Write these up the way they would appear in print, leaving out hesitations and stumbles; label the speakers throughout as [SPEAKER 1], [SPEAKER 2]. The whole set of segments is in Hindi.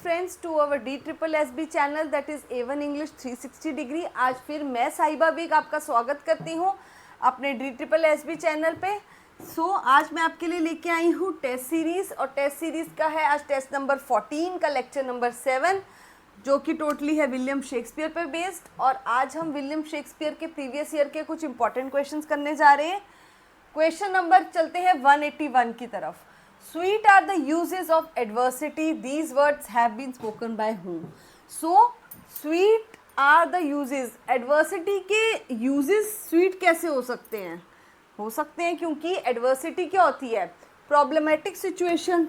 [SPEAKER 1] Friends to our DSSB channel that is A1 English 360 degree. आज फिर मैं साहिबा बेग आपका स्वागत करती हूँ अपने DSSB चैनल पे। आज मैं आपके लिए लेके आई हूँ टेस्ट सीरीज़, और टेस्ट सीरीज़ का है आज टेस्ट नंबर 14 का लेक्चर नंबर 7, जो कि टोटली है विलियम शेक्सपियर पे बेस्ड। और आज हम विलियम शेक्सपियर के प्रीवियस ईयर के कुछ इंपॉर्टेंट क्वेश्चंस करने जा रहे हैं। क्वेश्चन नंबर चलते हैं 181 की तरफ। Sweet are the uses of adversity. These words have been spoken by whom? So, sweet are the uses. Adversity के uses sweet कैसे हो सकते हैं? हो सकते हैं क्योंकि adversity क्या होती है? Problematic situation.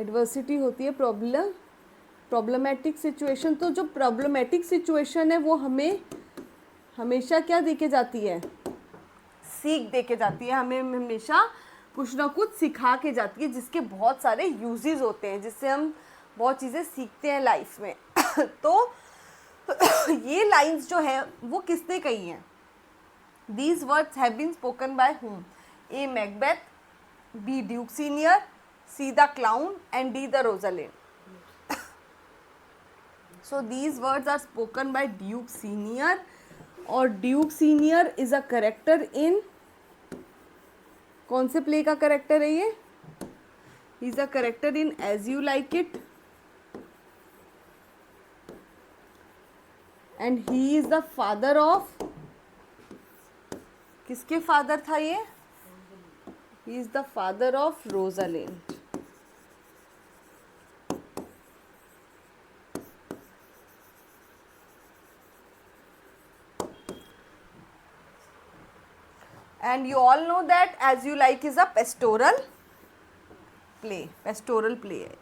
[SPEAKER 1] Adversity होती है problematic situation। तो जो problematic situation है वो हमें हमेशा क्या देके जाती है? सीख देके जाती है। हमें हमेशा कुछ ना कुछ सिखा के जाती है, जिसके बहुत सारे यूजेस होते हैं, जिससे हम बहुत चीज़ें सीखते हैं लाइफ में। तो ये लाइंस जो है वो किसने कही हैं? These words have been spoken by whom? A Macbeth, B Duke Senior, C the clown and D the Rosalind. So these words are spoken by Duke Senior, और Duke Senior is a character in, कौन से प्ले का करेक्टर है ये? He is a character in As You Like It, and he is the father of, किसके फादर था ये? He is the father of Rosalind. And you all know that As You Like is a pastoral play है,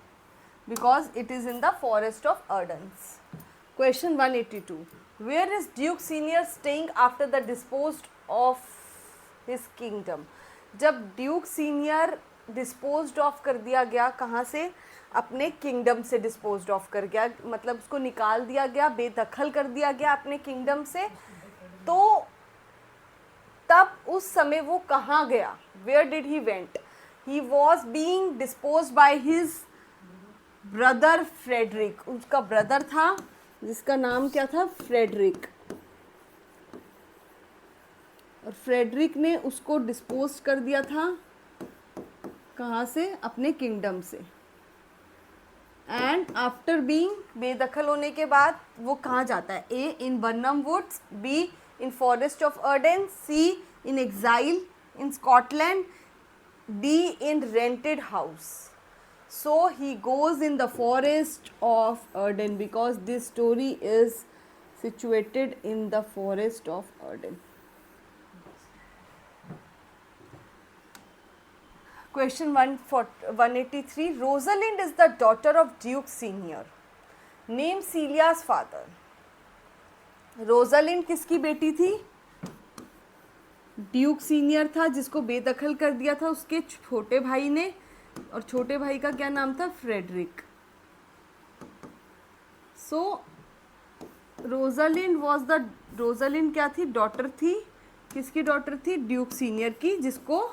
[SPEAKER 1] because it is in the forest of Ardens. Question 182. Where is Duke Senior staying after the disposed of his kingdom? जब ड्यूक सीनियर डिस्पोज्ड ऑफ कर दिया गया, कहाँ से? अपने किंगडम से डिस्पोज्ड ऑफ कर गया, मतलब उसको निकाल दिया गया, बेदखल कर दिया गया अपने किंगडम से। तो तब उस समय वो कहाँ गया? Where did he went? He was being dispose by his brother Frederick. उसका ब्रदर था जिसका नाम क्या था? फ्रेडरिक। और फ्रेडरिक ने उसको डिस्पोज कर दिया था, कहाँ से? अपने किंगडम से। एंड आफ्टर बीइंग, बेदखल होने के बाद वो कहाँ जाता है? A in Birnam woods, B in forest of Arden, C in exile in Scotland, D in rented house. So he goes in the forest of Arden because this story is situated in the forest of Arden. Question 183. Rosalind is the daughter of Duke Senior. Name Celia's father. Rosalind किसकी बेटी थी? ड्यूक सीनियर था जिसको बेदखल कर दिया था उसके छोटे भाई ने, और छोटे भाई का क्या नाम था? फ्रेडरिक। सो रोजालिंड क्या थी? डॉटर थी। किसकी डॉटर थी? ड्यूक सीनियर की, जिसको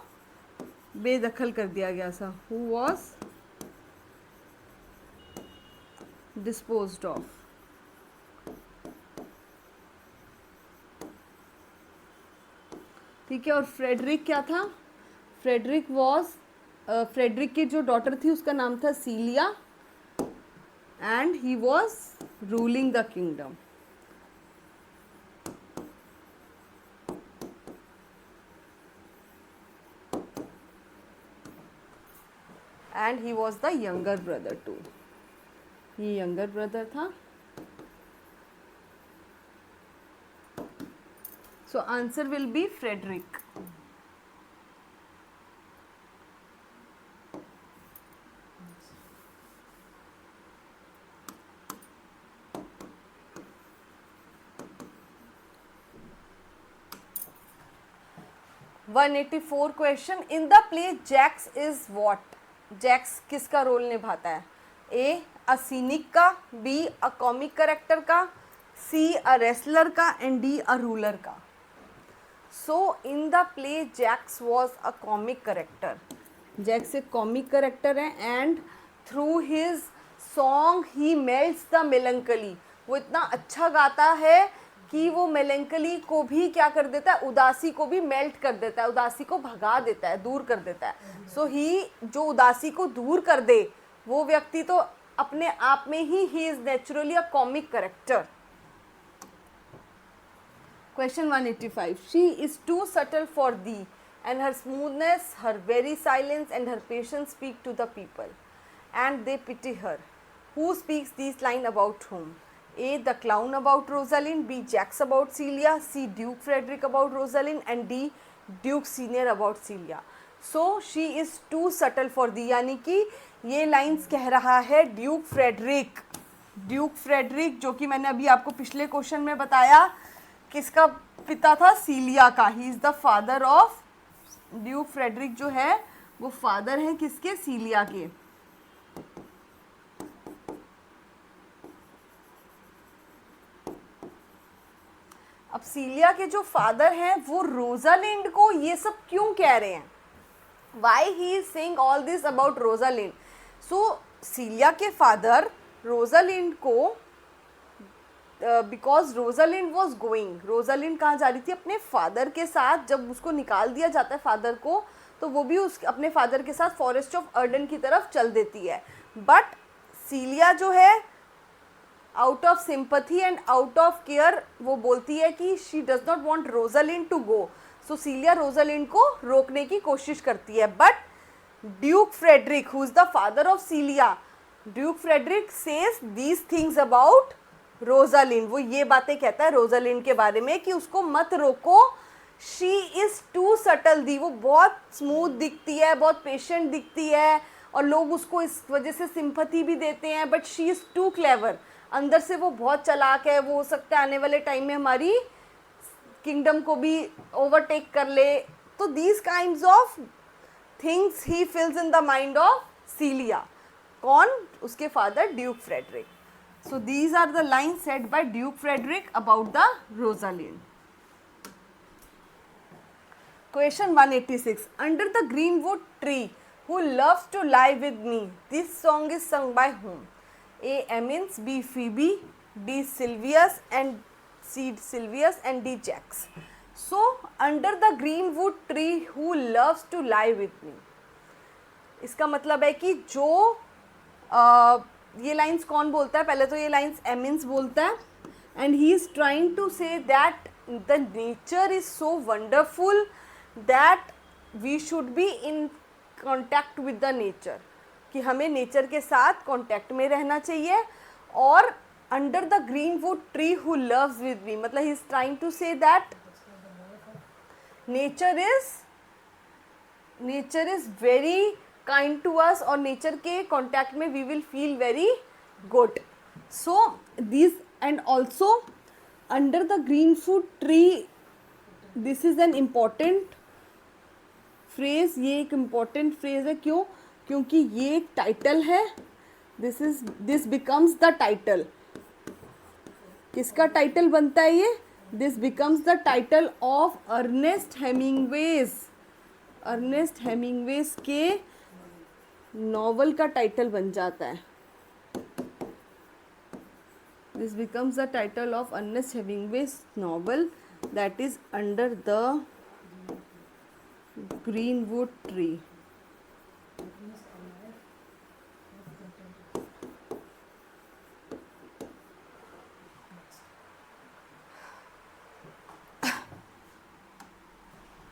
[SPEAKER 1] बेदखल कर दिया गया था। Who was disposed of. ठीक है। और फ्रेडरिक क्या था? फ्रेडरिक की जो डॉटर थी उसका नाम था Celia, and he was ruling the kingdom. And he was the younger brother too. ये यंगर ब्रदर था। So answer will be Frederick. (184) question. In the play Jaques is what? Jaques किसका रोल निभाता है? ए अ सीनिक का, बी अ कॉमिक करेक्टर का, सी अ रेसलर का, एंड डी अ रूलर का। So in the play Jax was a comic character. Jaques एक कॉमिक करेक्टर है, and through his song he melts the melancholy, वो इतना अच्छा गाता है कि वो मेलंकली को भी क्या कर देता है, उदासी को भी मेल्ट कर देता है, उदासी को भगा देता है, दूर कर देता है। सो ही जो उदासी को दूर कर दे वो व्यक्ति तो अपने आप में he is naturally a comic character. Question 185. She is too subtle for thee, and her smoothness, her very silence, and her patience speak to the people, and they pity her. Who speaks these lines about whom? A. The clown about Rosalind. B. Jacks about Celia. C. Duke Frederick about Rosalind. And D. Duke Senior about Celia. So she is too subtle for thee, यानी कि ये लाइन्स कह रहा है ड्यूक फ्रेडरिक। ड्यूक फ्रेडरिक जो कि मैंने अभी आपको पिछले क्वेश्चन में बताया किसका पिता था, सीलिया का। He is the father of, Duke Frederick जो है वो फादर है किसके, सीलिया के। अब सीलिया के जो फादर हैं वो रोजालिंड को ये सब क्यों कह रहे हैं, why he is saying all this about Rosalind. So Celia के फादर रोजालिंड को because Rosalind was going, Rosalind कहाँ जा रही थी, अपने फादर के साथ। जब उसको निकाल दिया जाता है फादर को तो वो भी उस अपने फादर के साथ फॉरेस्ट ऑफ अर्डन की तरफ चल देती है। बट सीलिया जो है out of sympathy and out of care वो बोलती है कि she does not want Rosalind to go. So Celia Rosalind को रोकने की कोशिश करती है। But Duke Frederick who is the father of Celia, Duke Frederick says these things about Rosalind, वो ये बातें कहता है रोजालिंड के बारे में कि उसको मत रोको, शी इज़ टू सटल दी, वो बहुत स्मूथ दिखती है, बहुत पेशेंट दिखती है और लोग उसको इस वजह से सिंपथी भी देते हैं। But she is too clever, अंदर से वो बहुत चालाक है, वो हो सकता है आने वाले टाइम में हमारी किंगडम को भी ओवरटेक कर ले। तो these kinds of things he fills in the mind of Celia. कौन, उसके father Duke Frederick. So these are the lines said by Duke Frederick about the Rosalind. Question 186. Under the greenwood tree, who loves to lie with me? This song is sung by whom? A. Emmons, B. Phoebe, D. Sylvius, and C. Sylvius, and D. Jacks. So under the greenwood tree, who loves to lie with me? इसका मतलब है कि जो ये लाइन्स कौन बोलता है, पहले तो ये लाइन्स एमिन्स बोलता है and he is trying to say that the nature is so wonderful that we should be in contact with the nature, कि हमें नेचर के साथ कॉन्टैक्ट में रहना चाहिए। और under the green wood tree who loves with me, मतलब he is trying to say that nature is very kind to us और नेचर के कॉन्टैक्ट में we will feel very good. So this and also under the green food tree, this is an important phrase, ये एक इम्पॉर्टेंट फ्रेज है। क्यों? क्योंकि ये एक टाइटल है। दिस बिकम्स द टाइटल, किसका टाइटल बनता है ये? This becomes the title of Ernest Hemingway's, Ernest Hemingway's के नॉवल का टाइटल बन जाता है। This becomes the title of Ernest Hemingway's novel that is under the greenwood tree.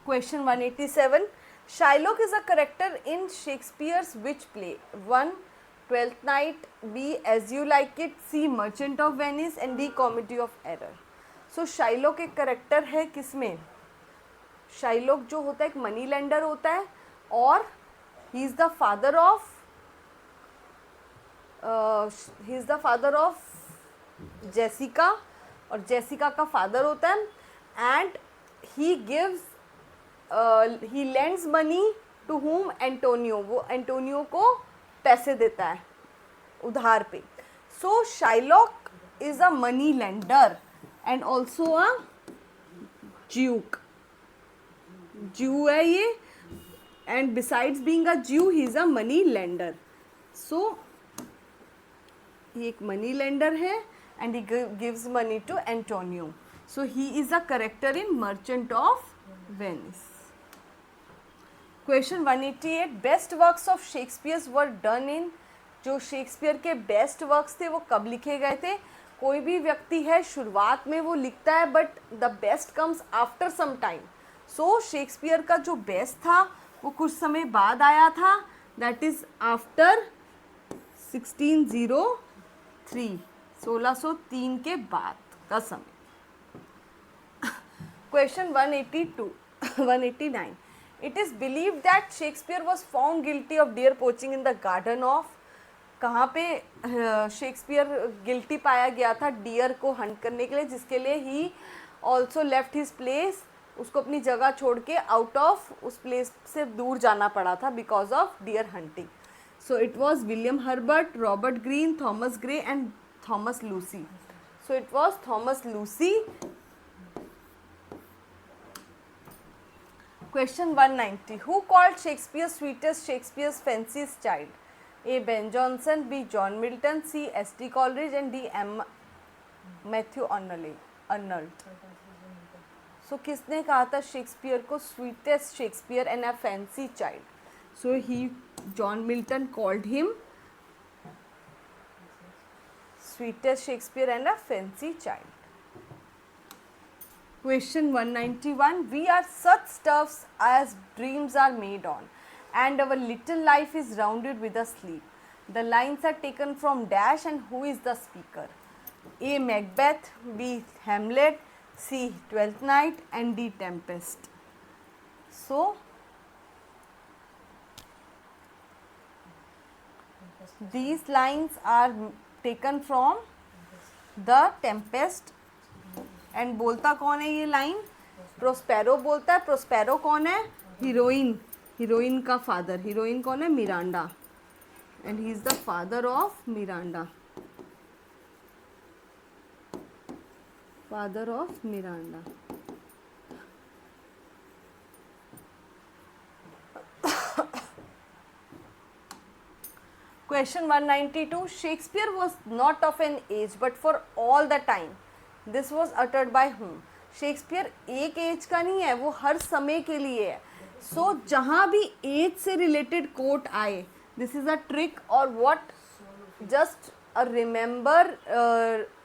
[SPEAKER 1] Question 187. Shylock is a character in Shakespeare's which play? 1. Twelfth Night, B. As You Like It, C. Merchant of Venice, and D. Comedy of Error. So Shylock एक करेक्टर है किसमें? Shylock जो होता है एक मनी लेंडर होता है और he is the father of Jessica, और जेसिका का फादर होता है and he lends money to whom? Antonio, वो एंटोनियो को पैसे देता है उधार पे। So Shylock is a money lender and also a Jew, Jew है ये, and besides being a Jew he is a money lender. So ये एक मनी लेंडर है and he gives money to Antonio. So he is a character in Merchant of Venice. Question 188. Best works of Shakespeare were done in. जो शेक्सपियर के बेस्ट वर्क्स थे वो कब लिखे गए थे? कोई भी व्यक्ति है शुरुआत में वो लिखता है but the best comes after some time. So Shakespeare का जो बेस्ट था वो कुछ समय बाद आया था, दैट इज आफ्टर 1603 के बाद का समय. Question 189. It is believed that Shakespeare was found guilty of deer poaching in the garden of. कहाँ पे शेक्सपियर गिल्टी पाया गया था डियर को हंट करने के लिए, जिसके लिए he also left his place. उसको अपनी जगह छोड़ के आउट ऑफ उस प्लेस से दूर जाना पड़ा था because of dear hunting. So it was William Herbert, Robert Greene, Thomas Gray and Thomas Lucy. So it was Thomas Lucy. Question 190. Who called Shakespeare sweetest Shakespeare's fancy's child? A. Ben Jonson, B. John Milton, C. S.T. Coleridge and D. Matthew Arnold. So किसने कहा था शेक्सपियर को sweetest Shakespeare and a fancy child? So John Milton called him sweetest Shakespeare and a fancy child. Question 191. We are such stuffs as dreams are made on, and our little life is rounded with a sleep. The lines are taken from dash and who is the speaker? A. Macbeth, B. Hamlet, C. Twelfth Night and D. Tempest. So these lines are taken from the Tempest. And बोलता कौन है ये लाइन? प्रोस्पेरो बोलता है. प्रोस्पेरो कौन है? हीरोइन. हीरोइन का फादर. हीरोइन कौन है? Miranda. And he is the father of Miranda. Father of Miranda. Question 192. Shakespeare was not of an age but for all the time. This was uttered by whom? Shakespeare एक एज का नहीं है, वो हर समय के लिए है. सो जहाँ भी एज से रिलेटेड कोट आए, दिस इज अ ट्रिक और what, just a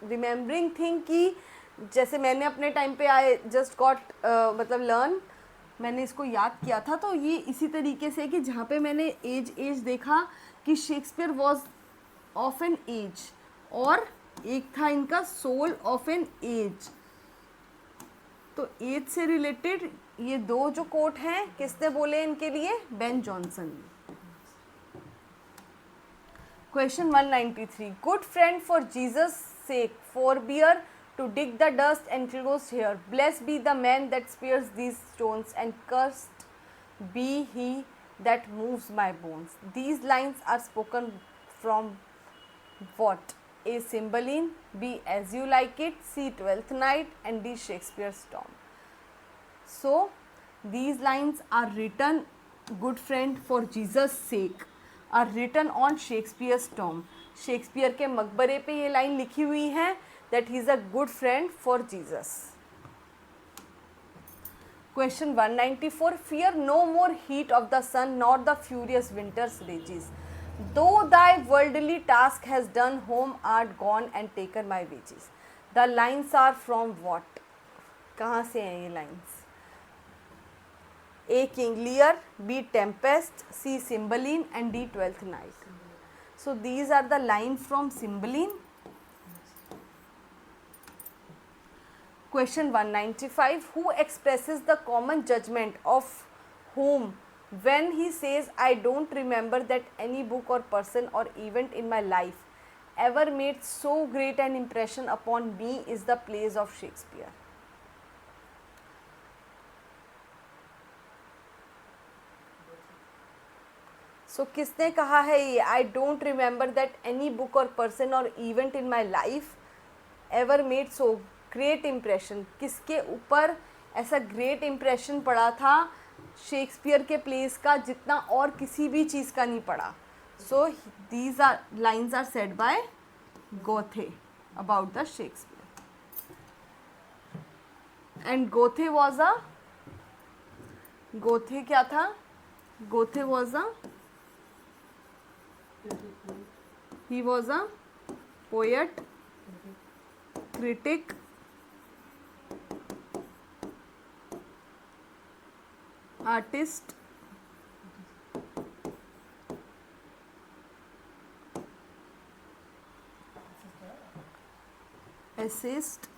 [SPEAKER 1] remembering thing कि जैसे मैंने अपने टाइम पे आई जस्ट गॉट मतलब लर्न, मैंने इसको याद किया था. तो ये इसी तरीके से कि जहाँ पे मैंने एज देखा कि Shakespeare was of an age और एक था इनका सोल ऑफ एन एज. तो एज से रिलेटेड ये दो जो कोट हैं किसने बोले इनके लिए? Ben Jonson. Question 193. Good friend for Jesus sake forbear to dig the dust enclosed here. Blessed be the man that spares these stones and cursed be he that moves my bones. These lines are spoken from what? A. Cymbeline, B. As You Like It, C. Twelfth Night and D. Shakespeare's Tomb. So these lines are written, good friend for Jesus sake, are written on Shakespeare's tomb. Shakespeare के मकबरे पे ये लाइन लिखी हुई है that he is a good friend for Jesus. Question 194. Fear no more heat of the sun nor the furious winter's rages. Though thy worldly task has done, home art gone and taken my wages. The lines are from what? कहाँ से हैं ये lines? A. King Lear, B. Tempest, C. Cymbeline and D. Twelfth Night. So these are the lines from Cymbeline. Question 195. Who expresses the common judgment of whom when he says, I don't remember that any book or person or event in my life ever made so great an impression upon me is the plays of Shakespeare. So किसने कहा है ये? I don't remember that any book or person or event in my life ever made so great impression. किसके ऊपर ऐसा great impression पड़ा था शेक्सपियर के प्लेस का जितना और किसी भी चीज़ का नहीं पड़ा? So these are lines are said by Goethe about the Shakespeare. And Goethe was a Goethe क्या था? Goethe was a he was a poet, critic, artist, essayist,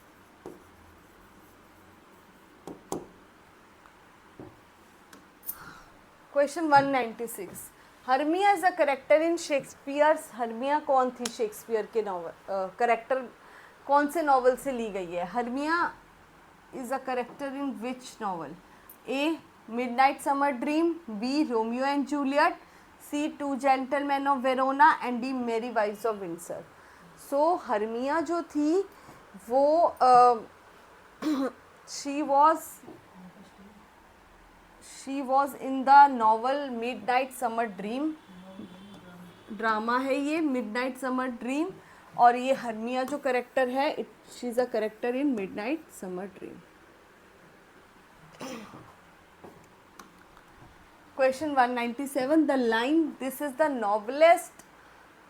[SPEAKER 1] question 196 Hermia is a character in Shakespeare's. Hermia कौन थी शेक्सपियर के नॉवल करेक्टर कौन से नॉवल से ली गई है? Hermia is a character in which novel? A Midnight Summer Dream, B Romeo and Juliet, C Two Gentleman of Verona and D Merry Wives of Windsor. So Hermia जो थी वो she was in the novel Midnight Summer Dream. Drama है ये Midnight Summer Dream. और ये हर्मिया जो करेक्टर है she is a character in Midnight Summer Dream. Question 197. The line "This is the noblest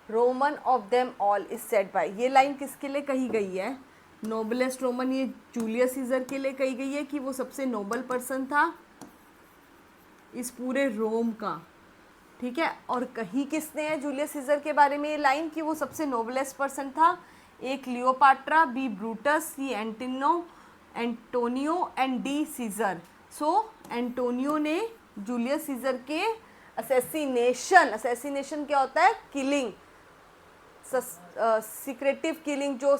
[SPEAKER 1] Roman of them all" is said by. ये लाइन किसके लिए कही गई है? नोबलेस्ट रोमन ये जूलियस सीजर के लिए कही गई है कि वो सबसे नोबल पर्सन था इस पूरे रोम का. ठीक है. और कही किसने है जूलियस सीजर के बारे में ये लाइन कि वो सबसे नोबलेस्ट पर्सन था? A Cleopatra, B Brutus, C Antonio and D Caesar. So Antonio ने जूलियस सीजर के असेसिनेशन क्या होता है? किलिंग, सीक्रेटिव किलिंग जो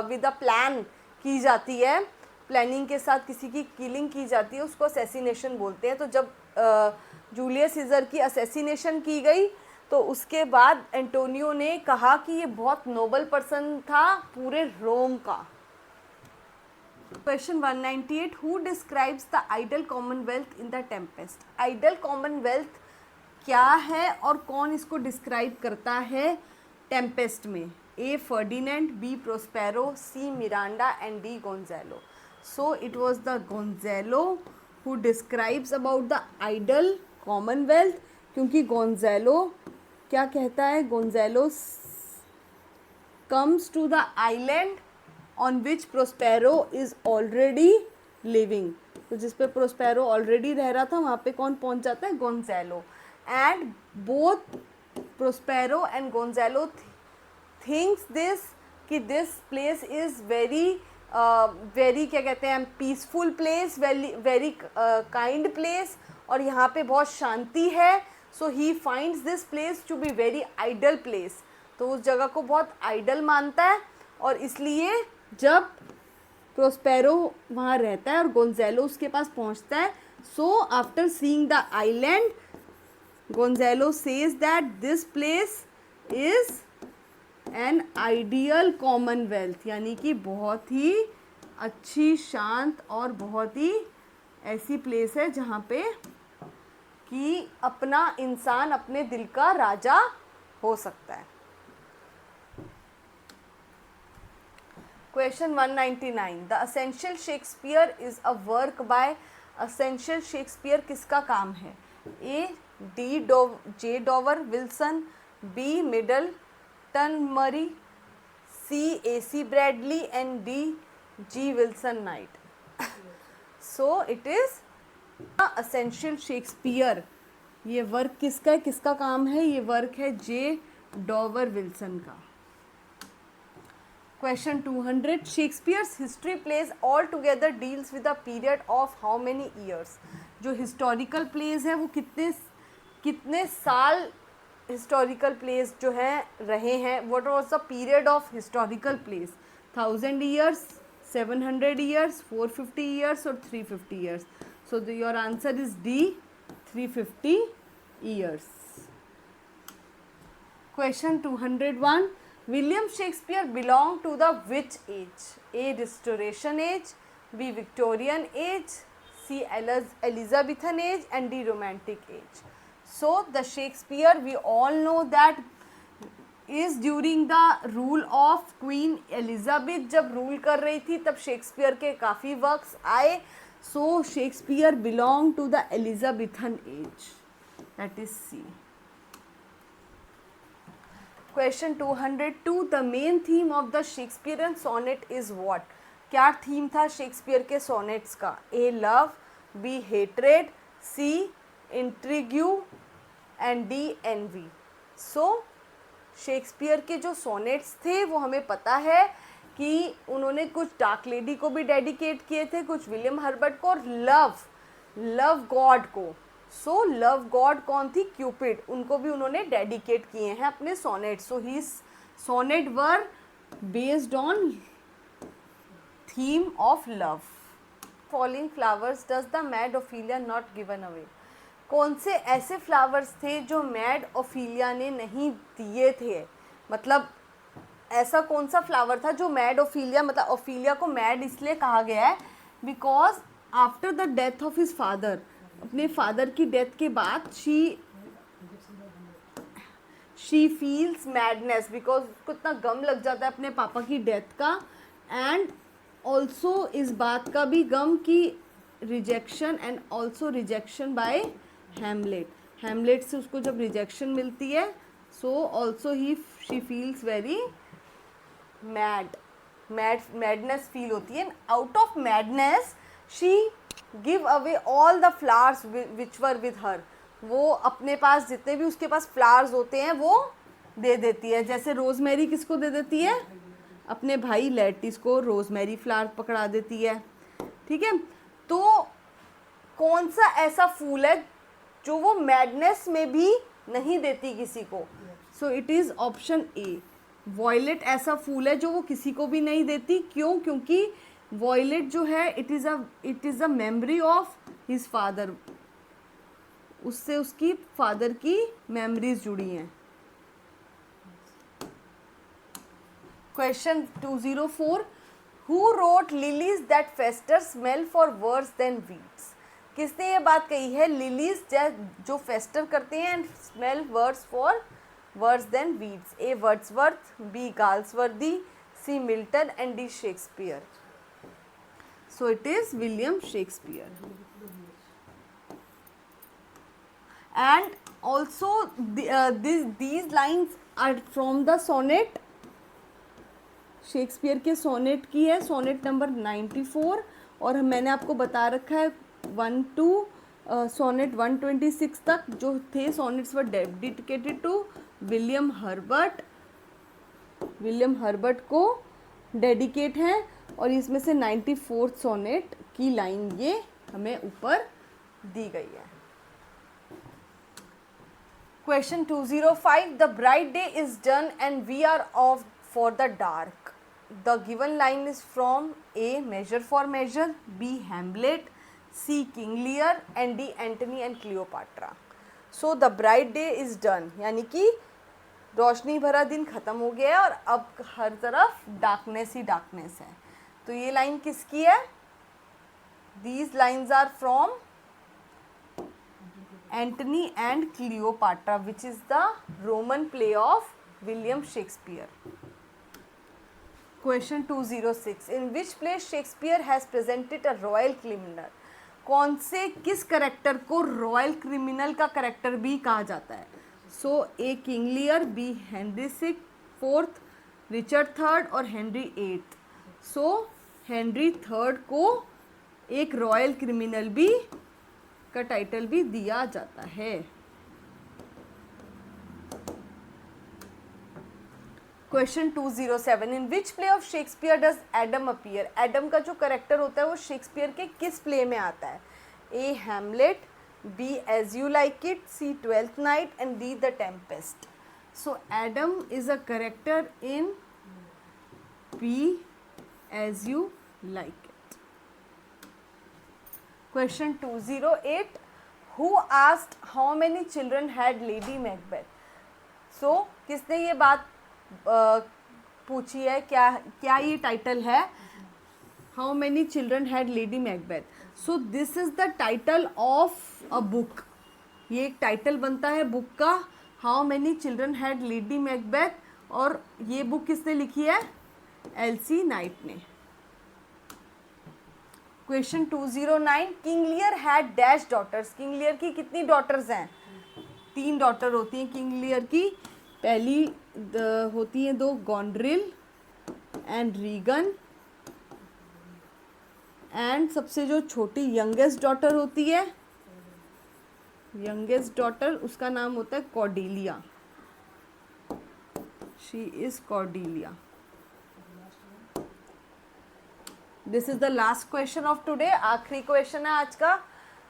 [SPEAKER 1] विद अ प्लान की जाती है, प्लानिंग के साथ किसी की किलिंग की जाती है उसको असेसिनेशन बोलते हैं. तो जब जूलियस सीजर की असेसिनेशन की गई तो उसके बाद एंटोनियो ने कहा कि ये बहुत नोबल पर्सन था पूरे रोम का. Question 198. Who describes the ideal commonwealth in the Tempest? Ideal commonwealth क्या है और कौन इसको डिस्क्राइब करता है टेम्पेस्ट में? A Ferdinand, B Prospero, C Miranda and D Gonzalo. So it was the Gonzalo who describes about the idle commonwealth. क्योंकि गोंजालो क्या कहता है? Gonzalo comes to the island on which Prospero is already living. तो जिस पे प्रोस्पेरो ऑलरेडी रह रहा था वहाँ पे कौन पहुँच जाता है? Gonzalo. And both Prospero and Gonzalo thinks this कि दिस प्लेस इज़ वेरी क्या कहते हैं peaceful place, very kind place और यहाँ पे बहुत शांति है. So he finds this place to be very idle place. तो उस जगह को बहुत आइडल मानता है और इसलिए जब प्रोस्पेरो वहाँ रहता है और गोंजालो उसके पास पहुँचता है, so after seeing the island Gonzalo says that this place is an ideal Commonwealth. यानी कि बहुत ही अच्छी, शांत और बहुत ही ऐसी प्लेस है जहाँ पे कि अपना इंसान अपने दिल का राजा हो सकता है. Question 199. The essential Shakespeare is a work by. Essential Shakespeare किसका काम है? A J Dover Wilson, B Middleton Murry, C AC Bradley and D G Wilson Knight. So it is essential Shakespeare. ये वर्क किसका है, किसका काम है? ये वर्क है जे डॉवर विल्सन का. Question 200. Shakespeare's history plays all together deals with a period of how many years? जो हिस्टोरिकल प्लेज है वो कितने साल हिस्टोरिकल प्लेस जो है रहे हैं? What was the period of historical place? 1000 years, 700 years, 450 years और 350 years. So your answer is D, 350 years. Question 201. William Shakespeare belonged to the which age? A. Restoration age, B. Victorian age, C. Elizabethan age and D. Romantic age. So the Shakespeare, we all know that is during the rule of Queen Elizabeth. जब रूल कर रही थी तब शेक्सपियर के काफ़ी वर्क्स आए. So Shakespeare belong to the Elizabethan age. That is C. Question 202. The main theme of the Shakespearean sonnet is what? क्या थीम था शेक्सपियर के सोनेट्स का? A. Love, B. Hatred, C. Intrigue and D. Envy. So Shakespeare के जो सोनेट्स थे वो हमें पता है कि उन्होंने कुछ डार्क लेडी को भी डेडिकेट किए थे, कुछ विलियम हर्बर्ट को, और लव गॉड को. सो लव गॉड कौन थी? क्यूपिड. उनको भी उन्होंने डेडिकेट किए हैं अपने sonnet. So he sonnet were based on theme of love. Falling flowers does the mad Ophelia not given away. कौन से ऐसे फ्लावर्स थे जो मैड ओफिलिया ने नहीं दिए थे? मतलब ऐसा कौन सा फ्लावर था जो मैड ओफिलिया, मतलब ओफिलिया को मैड इसलिए कहा गया है because after the death of his father, अपने फादर की डेथ के बाद शी फील्स मैडनेस बिकॉज उसको इतना गम लग जाता है अपने पापा की डेथ का, एंड ऑल्सो इस बात का भी गम कि rejection, and also rejection by Hamlet से उसको जब रिजेक्शन मिलती है, so also she feels very madness फील होती है. Out of madness she give away all the flowers which were with her. वो अपने पास जितने भी उसके पास फ्लावर्स होते हैं वो दे देती है. जैसे रोजमेरी किसको दे देती है? अपने भाई लेटिस को रोजमेरी फ्लावर पकड़ा देती है. ठीक है, तो कौन सा ऐसा फूल है जो वो मैडनेस में भी नहीं देती किसी को? So it is option A. Violet ऐसा फूल है जो वो किसी को भी नहीं देती. क्यों? क्योंकि वॉयलेट जो है it is a memory of his father. उससे उसकी फादर की मेमोरीज जुड़ी हैं. Question 204. Who wrote lilies that fester smell for worse than weeds. किसने ये बात कही है? लिलीज जो फेस्टर करते हैं and smell worse for worse than weeds. A. Wordsworth, B. Galsworthy, C. Milton and D. Shakespeare. So it is William Shakespeare. And also these lines are from the sonnet. Shakespeare के सोनेट की है, सोनेट नंबर 94, और मैंने आपको बता रखा है 1 to सोनेट 126 तक जो थे sonnets were dedicated to William Herbert. William Herbert को डेडिकेट हैं, और इसमें से 94th सोनेट की लाइन ये हमें ऊपर दी गई है. Question 205. The bright day is done and we are off for the dark. The given line is from A. Measure for Measure, B. Hamlet, C. King Lear and D. Antony and Cleopatra. So the bright day is done, यानी कि रोशनी भरा दिन ख़त्म हो गया है और अब हर तरफ डार्कनेस ही डार्कनेस है. तो ये लाइन किसकी है? These lines are from Antony and Cleopatra, which is the Roman play of William Shakespeare. Question 206. In which play Shakespeare has presented a royal criminal? कौन से किस करेक्टर को रॉयल क्रिमिनल का करेक्टर भी कहा जाता है? So A. King Lear, B. Henry IV, Richard III और Henry VIII. So Henry III को एक रॉयल क्रिमिनल भी का टाइटल भी दिया जाता है. Question 207. In which play of Shakespeare does Adam appear? Adam का जो करेक्टर होता है वो शेक्सपियर के किस प्ले में आता है? A. Hamlet, B. As You Like It, C. Twelfth Night and D. The Tempest. So Adam is a character in B. As You Like It. Question 208. Who asked how many children had Lady Macbeth? So किसने ये बात पूछी है? क्या ये टाइटल है? How many children had Lady Macbeth. So this is the title of a book. ये एक टाइटल बनता है बुक का, how many children had Lady Macbeth, और ये बुक किसने लिखी है? एलसी नाइट ने। Question 209, King Lear had dash daughters. King Lear की कितनी डॉटर्स हैं? 3 डॉटर होती हैं किंग लियर की। पहली होती हैं 2, गॉन्ड्रिल एंड रीगन, एंड सबसे जो छोटी यंगेस्ट डॉटर होती है, यंगेस्ट डॉटर, उसका नाम होता है Cordelia. She is Cordelia. This is the last question of today, आखिरी क्वेश्चन है आज का।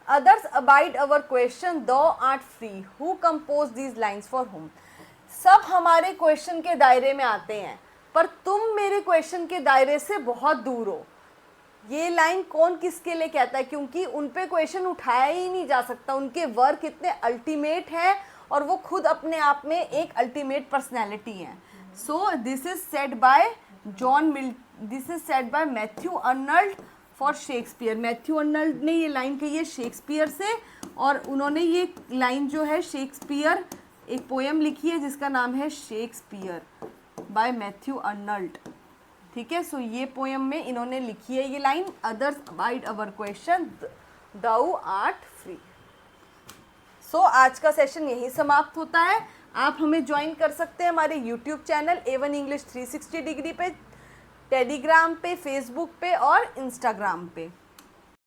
[SPEAKER 1] अदर्स अबाइड अवर क्वेश्चन दो art free, who compose these lines for हुम। सब हमारे क्वेश्चन के दायरे में आते हैं, पर तुम मेरे क्वेश्चन के दायरे से बहुत दूर हो। ये लाइन कौन किसके लिए कहता है, क्योंकि उन पे क्वेश्चन उठाया ही नहीं जा सकता। उनके वर्क इतने अल्टीमेट हैं और वो खुद अपने आप में एक अल्टीमेट पर्सनैलिटी हैं। सो this is said by this is said bye Matthew Arnold for Shakespeare. Matthew Arnold ने ये लाइन कही है शेक्सपियर से, और उन्होंने ये लाइन जो है शेक्सपियर, एक पोएम लिखी है जिसका नाम है शेक्सपियर बाय मैथ्यू अर्नल्ड। ठीक है, सो ये पोएम में इन्होंने लिखी है ये line, others abide our question thou art free. So आज का सेशन यही समाप्त होता है। आप हमें ज्वाइन कर सकते हैं हमारे YouTube channel A1 English 360 degree पे, टेलीग्राम पे, फेसबुक पे और इंस्टाग्राम पे।